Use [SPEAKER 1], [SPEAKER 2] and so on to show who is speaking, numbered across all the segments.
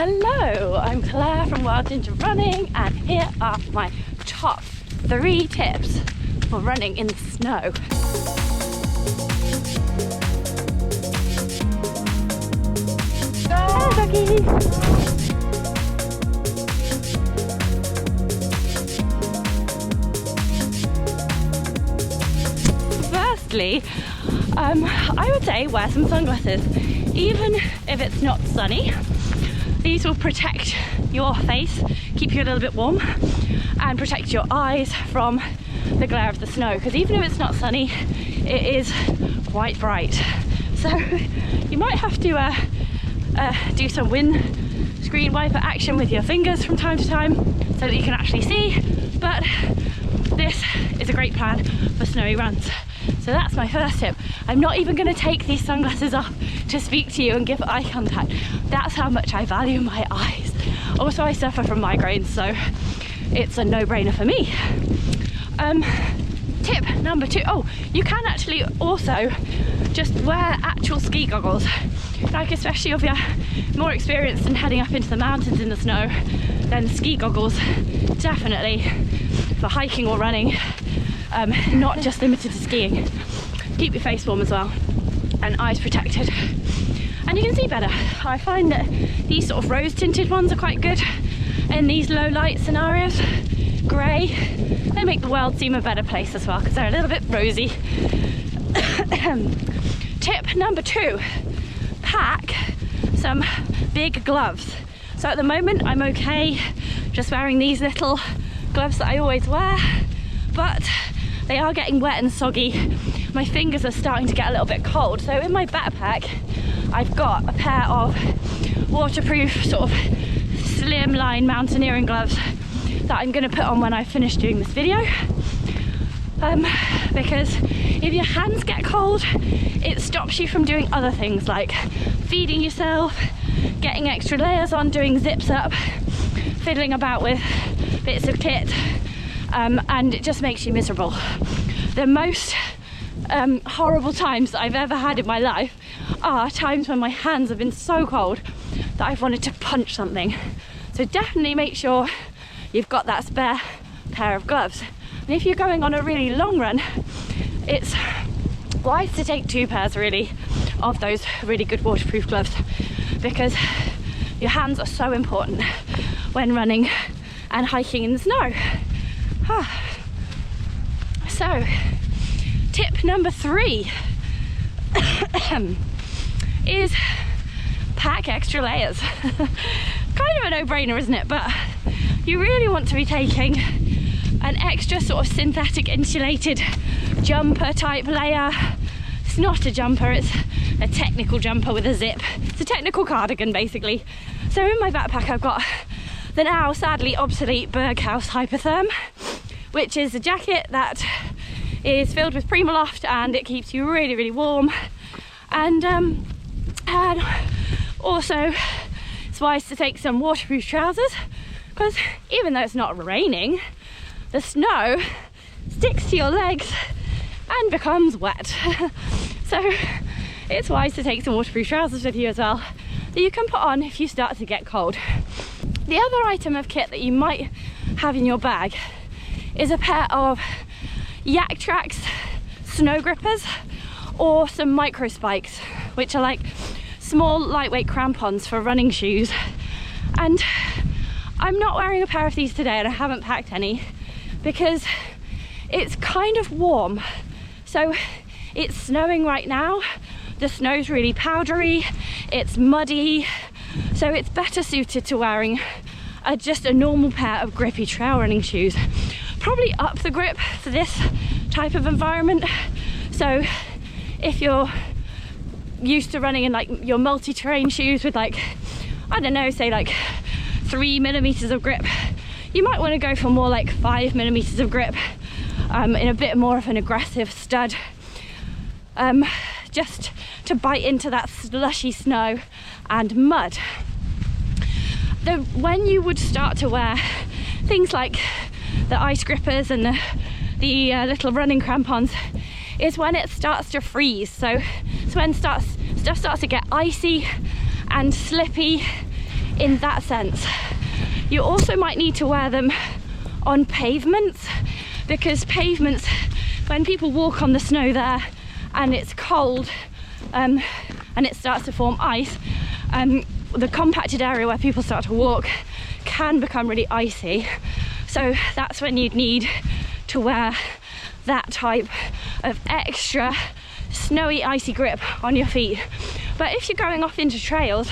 [SPEAKER 1] Hello, I'm Claire from Wild Ginger Running, and here are my top 3 tips for running in the snow. Hello, doggy. Firstly, I would say wear some sunglasses, even if it's not sunny. These will protect your face, keep you a little bit warm, and protect your eyes from the glare of the snow, because even if it's not sunny, it is quite bright. So you might have to do some windscreen wiper action with your fingers from time to time so that you can actually see, but this is a great plan for snowy runs. So that's my first tip. I'm not even going to take these sunglasses off to speak to you and give eye contact. That's how much I value my eyes. Also, I suffer from migraines, so it's a no-brainer for me. Tip number 2. Oh, you can actually also just wear actual ski goggles. Like, especially if you're more experienced in heading up into the mountains in the snow, then ski goggles definitely for hiking or running, not just limited to skiing. Keep your face warm as well and eyes protected, and you can see better. I find that these sort of rose tinted ones are quite good in these low light scenarios. Grey, they make the world seem a better place as well because they're a little bit rosy. Tip number 2, pack some big gloves. So at the moment I'm okay just wearing these little gloves that I always wear, but they are getting wet and soggy. My fingers are starting to get a little bit cold, so in my backpack I've got a pair of waterproof sort of slimline mountaineering gloves that I'm going to put on when I finish doing this video, because if your hands get cold, it stops you from doing other things like feeding yourself, getting extra layers on, doing zips up, fiddling about with bits of kit, and it just makes you miserable. The most horrible times that I've ever had in my life are times when my hands have been so cold that I've wanted to punch something. So definitely make sure you've got that spare pair of gloves. And if you're going on a really long run, it's wise to take 2 pairs really of those really good waterproof gloves, because your hands are so important when running and hiking in the snow. So tip number 3 is pack extra layers. Kind of a no-brainer, isn't it? But you really want to be taking an extra sort of synthetic insulated jumper type layer. It's not a jumper, it's a technical jumper with a zip. It's a technical cardigan basically. So in my backpack I've got the now sadly obsolete Berghaus Hypertherm, which is a jacket that is filled with Primaloft and it keeps you really, really warm. And also it's wise to take some waterproof trousers, because even though it's not raining, the snow sticks to your legs and becomes wet. So it's wise to take some waterproof trousers with you as well that you can put on if you start to get cold. The other item of kit that you might have in your bag is a pair of Yaktrax snow grippers or some Microspikes, which are like small lightweight crampons for running shoes. And I'm not wearing a pair of these today and I haven't packed any because it's kind of warm. So it's snowing right now, the snow's really powdery, it's muddy, so it's better suited to wearing just a normal pair of grippy trail running shoes. Probably up the grip for this type of environment. So if you're used to running in like your multi-terrain shoes with like, I don't know, say like 3mm of grip, you might want to go for more like 5mm of grip in a bit more of an aggressive stud, just to bite into that slushy snow and mud. When you would start to wear things like the ice grippers and the little running crampons is when it starts to freeze. So it's when stuff starts to get icy and slippy in that sense. You also might need to wear them on pavements, because pavements, when people walk on the snow there and it's cold and it starts to form ice, the compacted area where people start to walk can become really icy. So that's when you'd need to wear that type of extra snowy, icy grip on your feet. But if you're going off into trails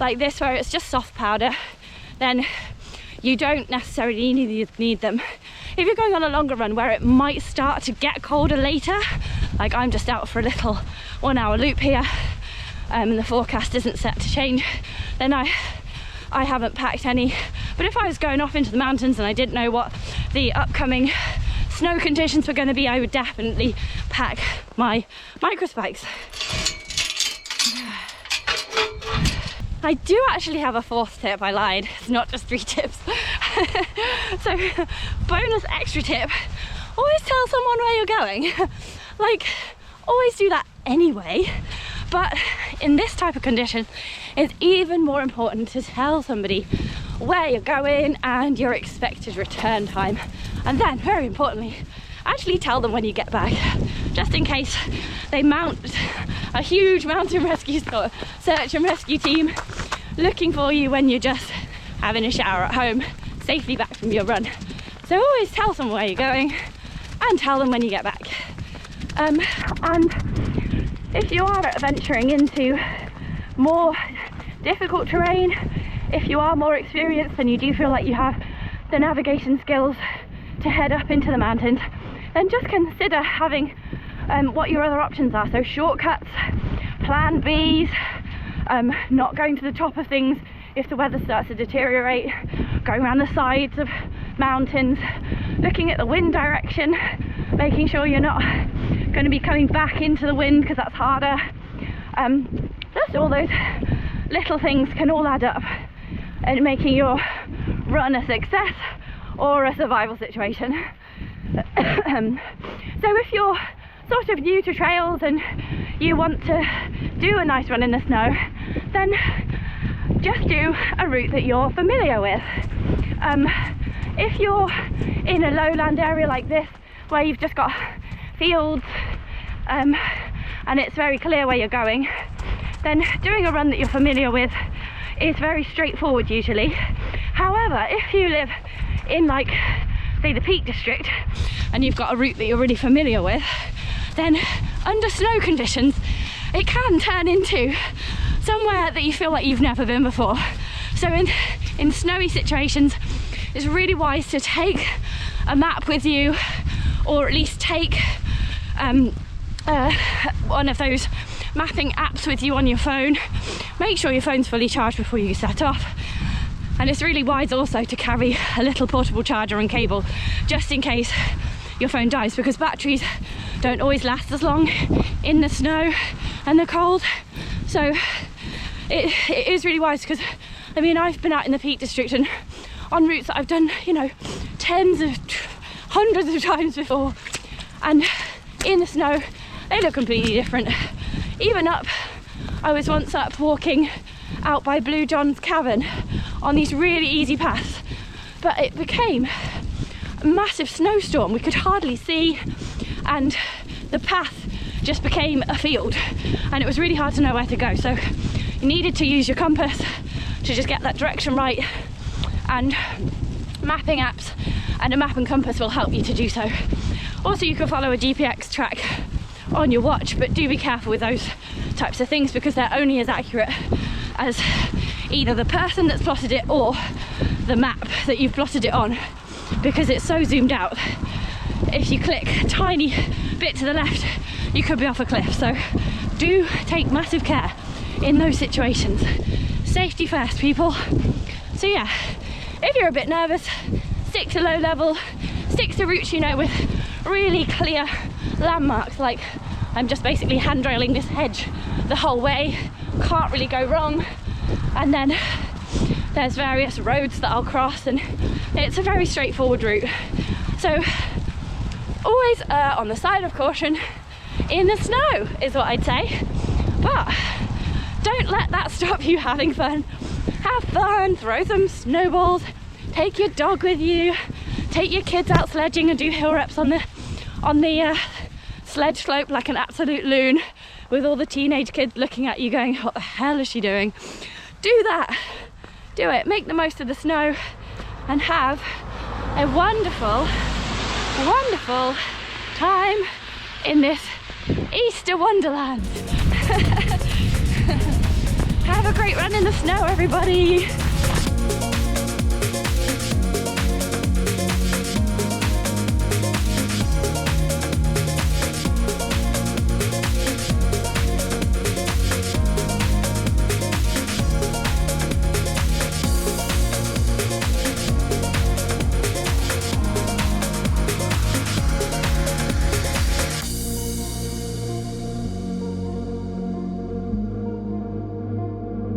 [SPEAKER 1] like this where it's just soft powder, then you don't necessarily need them. If you're going on a longer run where it might start to get colder later, like I'm just out for a little 1 hour loop here, and the forecast isn't set to change, then I haven't packed any. But if I was going off into the mountains and I didn't know what the upcoming snow conditions were going to be, I would definitely pack my microspikes. I do actually have a 4th tip, I lied, it's not just 3 tips. So, bonus extra tip, always tell someone where you're going. Like, always do that anyway, but in this type of condition, it's even more important to tell somebody where you're going and your expected return time. And then, very importantly, actually tell them when you get back, just in case they mount a huge mountain rescue search and rescue team looking for you when you're just having a shower at home, safely back from your run. So always tell someone where you're going and tell them when you get back. And if you are venturing into more difficult terrain, if you are more experienced and you do feel like you have the navigation skills to head up into the mountains, then just consider having what your other options are. So shortcuts, plan Bs, not going to the top of things if the weather starts to deteriorate, going around the sides of mountains, looking at the wind direction, making sure you're not going to be coming back into the wind because that's harder. Just all those little things can all add up and making your run a success or a survival situation. So if you're sort of new to trails and you want to do a nice run in the snow, then just do a route that you're familiar with. If you're in a lowland area like this where you've just got fields and it's very clear where you're going, then doing a run that you're familiar with is very straightforward usually. However, if you live in, like, say the Peak District and you've got a route that you're really familiar with, then under snow conditions it can turn into somewhere that you feel like you've never been before. So in snowy situations, it's really wise to take a map with you, or at least take one of those mapping apps with you on your phone. Make sure your phone's fully charged before you set off. And it's really wise also to carry a little portable charger and cable just in case your phone dies, because batteries don't always last as long in the snow and the cold. So it is really wise, because I mean, I've been out in the Peak District and on routes that I've done, you know, hundreds of times before, and in the snow they look completely different. Even I was once up walking out by Blue John's Cavern on these really easy paths, but it became a massive snowstorm. We could hardly see, and the path just became a field, and it was really hard to know where to go. So you needed to use your compass to just get that direction right, and mapping apps and a map and compass will help you to do so. Also, you can follow a GPX track on your watch, but do be careful with those types of things, because they're only as accurate as either the person that's plotted it or the map that you've plotted it on, because it's so zoomed out. If you click a tiny bit to the left, you could be off a cliff. So do take massive care in those situations. Safety first, people. So yeah, if you're a bit nervous, stick to low level, stick to routes you know with really clear landmarks. Like, I'm just basically handrailing this hedge the whole way, can't really go wrong. And then there's various roads that I'll cross, and it's a very straightforward route. So always on the side of caution in the snow is what I'd say, but don't let that stop you having fun have fun, throw some snowballs, take your dog with you, take your kids out sledging and do hill reps on the sledge slope like an absolute loon, with all the teenage kids looking at you going, what the hell is she doing? Do that, do it, make the most of the snow and have a wonderful, wonderful time in this Easter wonderland. Have a great run in the snow, everybody.